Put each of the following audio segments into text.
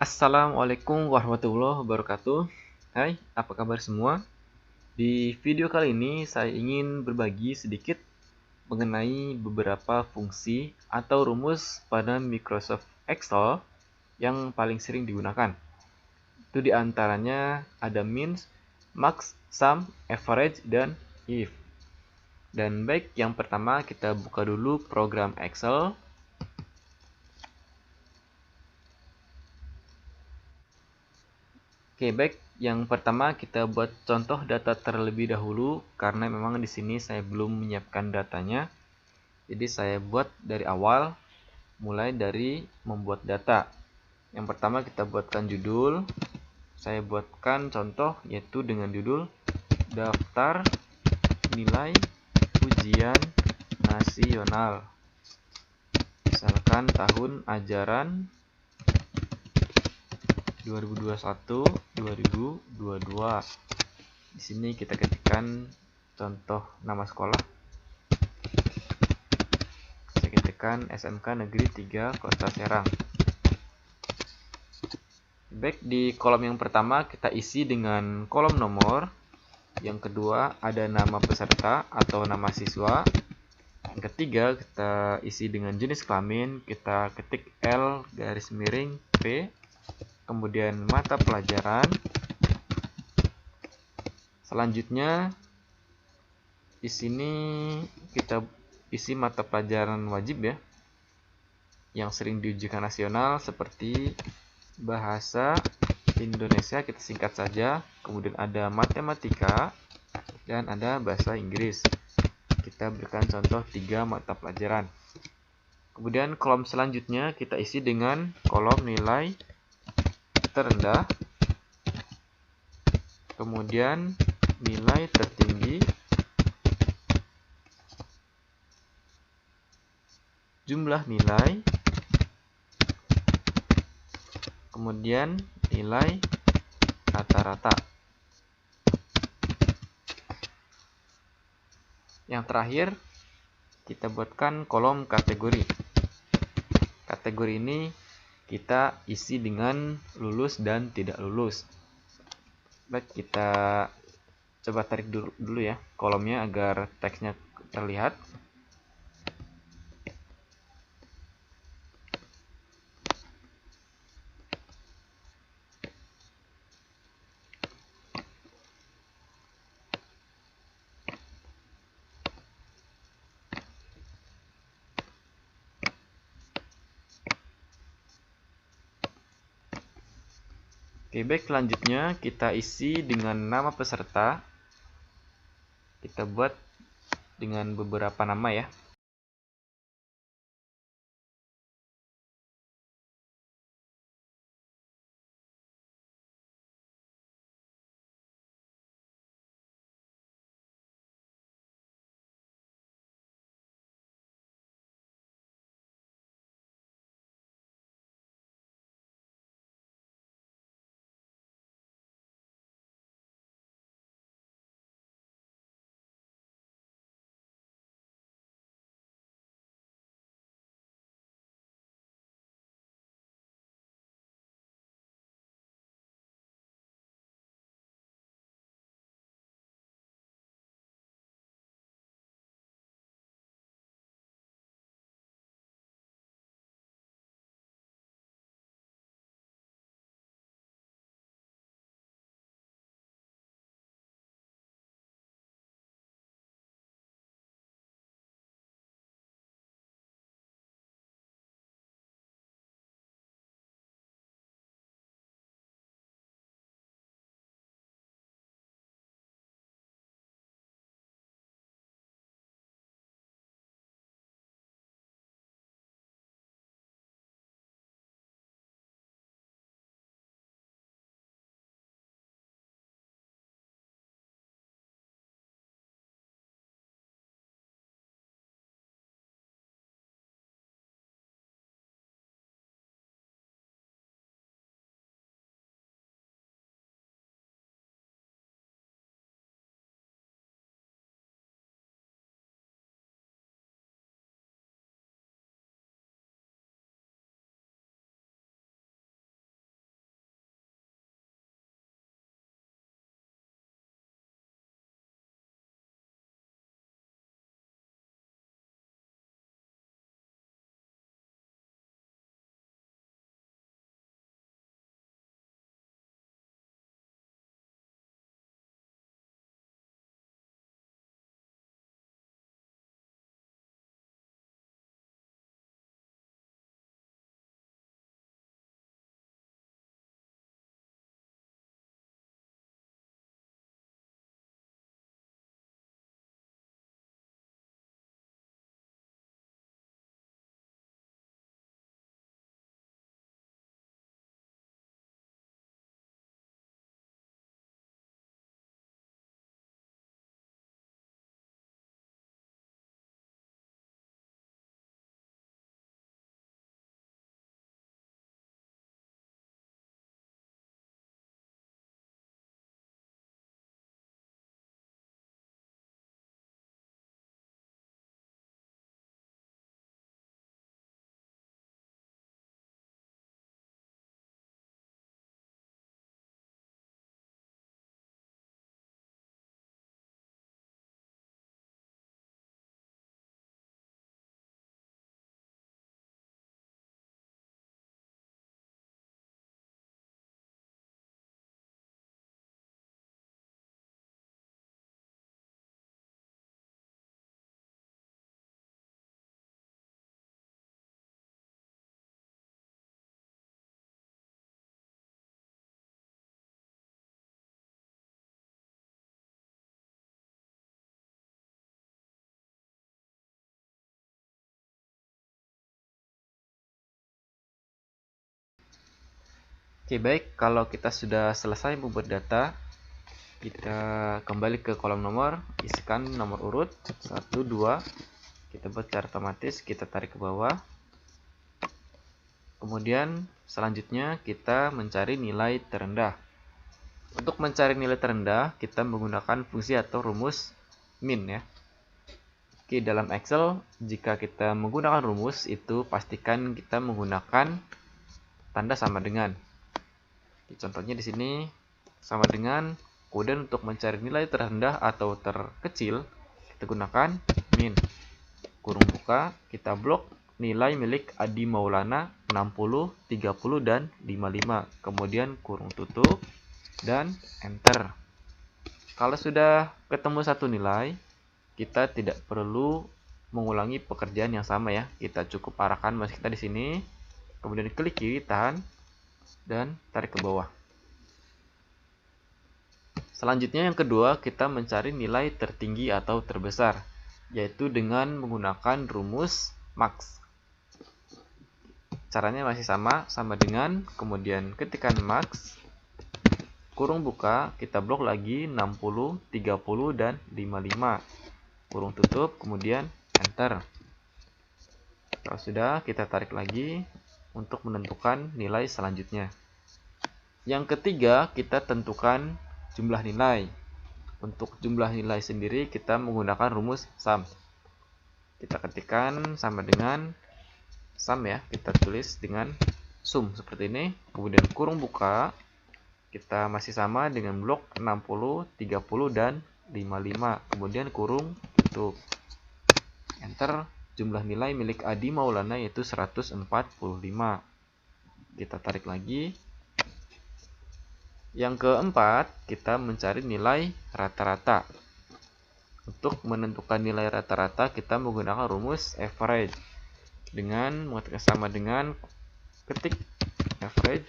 Assalamualaikum warahmatullahi wabarakatuh. Hai, apa kabar semua? Di video kali ini saya ingin berbagi sedikit mengenai beberapa fungsi atau rumus pada Microsoft Excel yang paling sering digunakan. Itu diantaranya ada min, max, sum, average, dan if. Dan baik, yang pertama kita buka dulu program Excel. Oke, baik. Yang pertama kita buat contoh data terlebih dahulu karena memang di sini saya belum menyiapkan datanya. Jadi saya buat dari awal, mulai dari membuat data. Yang pertama kita buatkan judul. Saya buatkan contoh yaitu dengan judul daftar nilai ujian nasional. Misalkan tahun ajaran 2021-2022. Di sini kita ketikkan contoh nama sekolah. Saya ketikkan SMK Negeri 3 Kota Serang. Baik, di kolom yang pertama kita isi dengan kolom nomor. Yang kedua ada nama peserta atau nama siswa. Yang ketiga kita isi dengan jenis kelamin. Kita ketik L garis miring P. Kemudian mata pelajaran. Selanjutnya di sini kita isi mata pelajaran wajib ya, yang sering diujikan nasional seperti bahasa Indonesia, kita singkat saja. Kemudian ada matematika dan ada bahasa Inggris. Kita berikan contoh 3 mata pelajaran. Kemudian kolom selanjutnya kita isi dengan kolom nilai terendah, kemudian nilai tertinggi, jumlah nilai, kemudian nilai rata-rata. Yang terakhir kita buatkan kolom kategori. Kategori ini kita isi dengan lulus dan tidak lulus. Baik, kita coba tarik dulu ya kolomnya agar teksnya terlihat. Oke, baik, selanjutnya kita isi dengan nama peserta. Kita buat dengan beberapa nama ya. Oke, baik. Kalau kita sudah selesai membuat data, kita kembali ke kolom nomor, isikan nomor urut 1, 2. Kita buat secara otomatis, kita tarik ke bawah. Kemudian selanjutnya kita mencari nilai terendah. Untuk mencari nilai terendah, kita menggunakan fungsi atau rumus min ya. Oke, dalam Excel, jika kita menggunakan rumus, itu pastikan kita menggunakan tanda sama dengan. Contohnya di sini sama dengan, kemudian untuk mencari nilai terendah atau terkecil, kita gunakan min. Kurung buka, kita blok nilai milik Adi Maulana 60, 30, dan 55. Kemudian kurung tutup dan enter. Kalau sudah ketemu satu nilai, kita tidak perlu mengulangi pekerjaan yang sama ya. Kita cukup arahkan mouse kita di sini, kemudian klik kiri, tahan, dan tarik ke bawah. Selanjutnya yang kedua, kita mencari nilai tertinggi atau terbesar, yaitu dengan menggunakan rumus max. Caranya masih sama dengan, kemudian ketikkan max, kurung buka, kita blok lagi 60, 30, dan 55. Kurung tutup, kemudian enter. Kalau sudah, kita tarik lagi untuk menentukan nilai selanjutnya. Yang ketiga, kita tentukan jumlah nilai. Untuk jumlah nilai sendiri, kita menggunakan rumus sum. Kita ketikkan sama dengan sum ya, kita tulis dengan sum seperti ini. Kemudian kurung buka, kita masih sama dengan blok 60, 30, dan 55. Kemudian kurung tutup. Enter. Jumlah nilai milik Adi Maulana yaitu 145. Kita tarik lagi. Yang keempat, kita mencari nilai rata-rata. Untuk menentukan nilai rata-rata, kita menggunakan rumus average. Dengan mengatakan sama dengan, ketik average,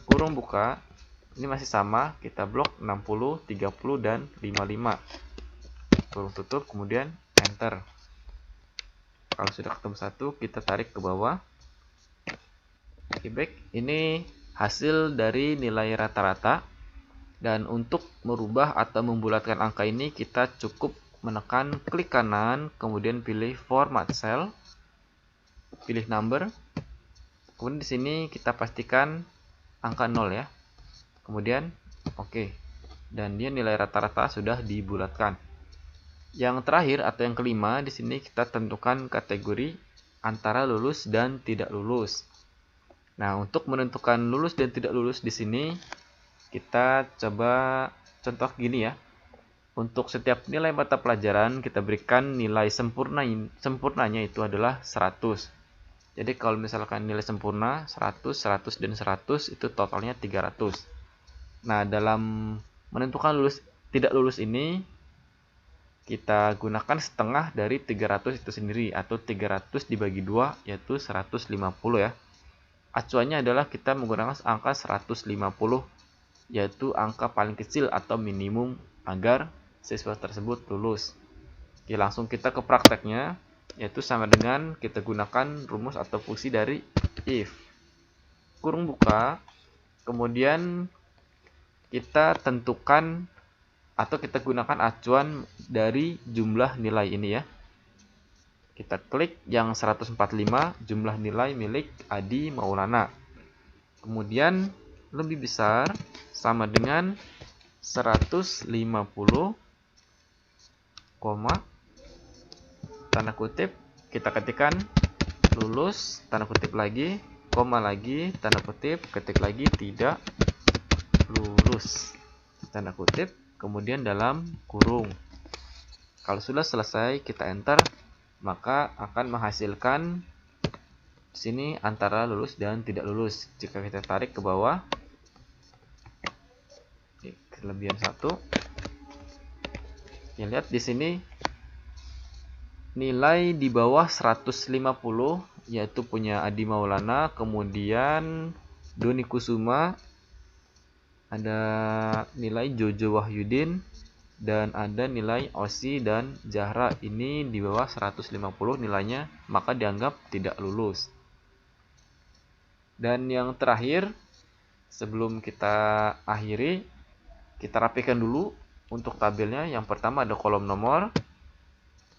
kurung buka, ini masih sama, kita blok 60, 30, dan 55. Kurung tutup, kemudian enter. Kalau sudah ketemu satu, kita tarik ke bawah. Oke, baik. Ini hasil dari nilai rata-rata. Dan untuk merubah atau membulatkan angka ini, kita cukup menekan klik kanan, kemudian pilih format cell, pilih number. Kemudian di sini kita pastikan angka 0 ya. Kemudian oke. Dan dia nilai rata-rata sudah dibulatkan. Yang terakhir atau yang kelima, di sini kita tentukan kategori antara lulus dan tidak lulus. Nah, untuk menentukan lulus dan tidak lulus di sini, kita coba contoh gini ya. Untuk setiap nilai mata pelajaran, kita berikan nilai sempurnanya itu adalah 100. Jadi kalau misalkan nilai sempurna 100, 100, dan 100, itu totalnya 300. Nah, dalam menentukan lulus tidak lulus ini, kita gunakan setengah dari 300 itu sendiri, atau 300 dibagi 2 yaitu 150 ya. Acuannya adalah kita menggunakan angka 150, yaitu angka paling kecil atau minimum agar siswa tersebut lulus. Oke, langsung kita ke prakteknya, yaitu sama dengan kita gunakan rumus atau fungsi dari if. Kurung buka, kemudian kita tentukan atau kita gunakan acuan dari jumlah nilai ini ya. Kita klik yang 145, jumlah nilai milik Adi Maulana. Kemudian lebih besar sama dengan 150, tanda kutip, kita ketikkan lulus, tanda kutip lagi, koma lagi, tanda kutip, ketik lagi tidak lulus, tanda kutip, kemudian dalam kurung. Kalau sudah selesai, kita enter, maka akan menghasilkan sini antara lulus dan tidak lulus. Jika kita tarik ke bawah, kelebihan 1. Ya, lihat di sini nilai di bawah 150 yaitu punya Adi Maulana, kemudian Doni Kusuma, ada nilai Jojo Wahyudin, dan ada nilai Osi dan Zahra. Ini di bawah 150 nilainya, maka dianggap tidak lulus. Dan yang terakhir, sebelum kita akhiri, kita rapikan dulu untuk tabelnya. Yang pertama ada kolom nomor.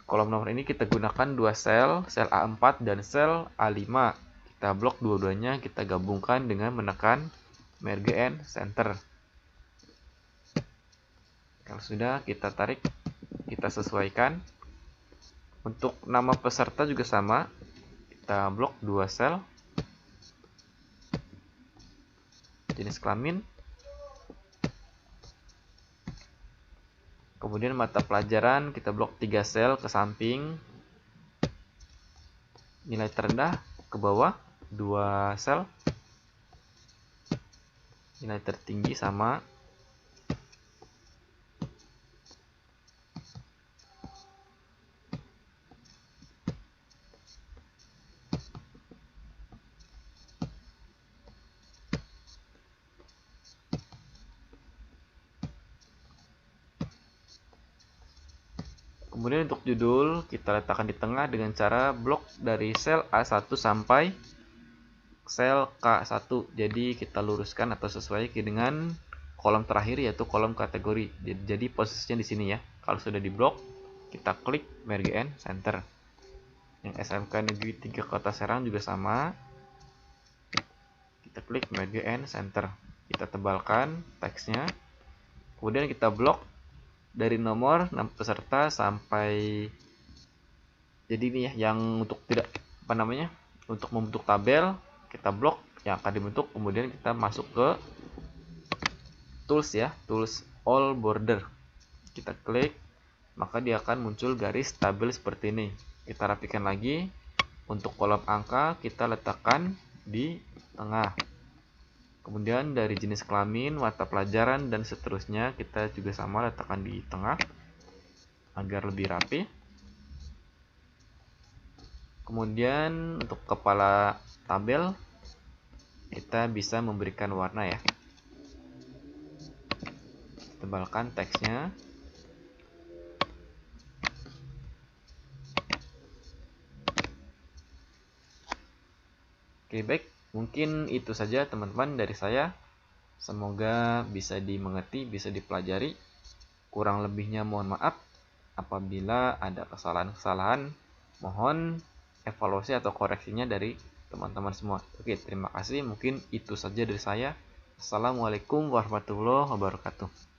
Kolom nomor ini kita gunakan dua sel A4 dan sel A5. Kita blok dua-duanya, kita gabungkan dengan menekan Merge and Center. Kalau sudah, kita tarik, kita sesuaikan. Untuk nama peserta juga sama, kita blok dua sel. Jenis kelamin. Kemudian mata pelajaran kita blok 3 sel ke samping. Nilai terendah ke bawah 2 sel. Nilai tertinggi sama. Kemudian untuk judul kita letakkan di tengah dengan cara blok dari sel A1 sampai sel K1. Jadi kita luruskan atau sesuai dengan kolom terakhir, yaitu kolom kategori. Jadi posisinya di sini ya. Kalau sudah diblok, kita klik Merge and Center. Yang SMK Negeri 3 Kota Serang juga sama. Kita klik Merge and Center. Kita tebalkan teksnya. Kemudian kita blok dari nomor 6 peserta sampai, jadi ini ya, yang untuk tidak untuk membentuk tabel kita blok yang akan dibentuk. Kemudian kita masuk ke tools ya, tools all border. Kita klik, maka dia akan muncul garis tabel seperti ini. Kita rapikan lagi. Untuk kolom angka kita letakkan di tengah. Kemudian dari jenis kelamin, mata pelajaran, dan seterusnya kita juga sama letakkan di tengah agar lebih rapi. Kemudian untuk kepala tabel kita bisa memberikan warna ya. Tebalkan teksnya. Oke, baik. Mungkin itu saja teman-teman dari saya. Semoga bisa dimengerti, bisa dipelajari. Kurang lebihnya mohon maaf. Apabila ada kesalahan-kesalahan, mohon evaluasi atau koreksinya dari teman-teman semua. Oke, terima kasih. Mungkin itu saja dari saya. Assalamualaikum warahmatullahi wabarakatuh.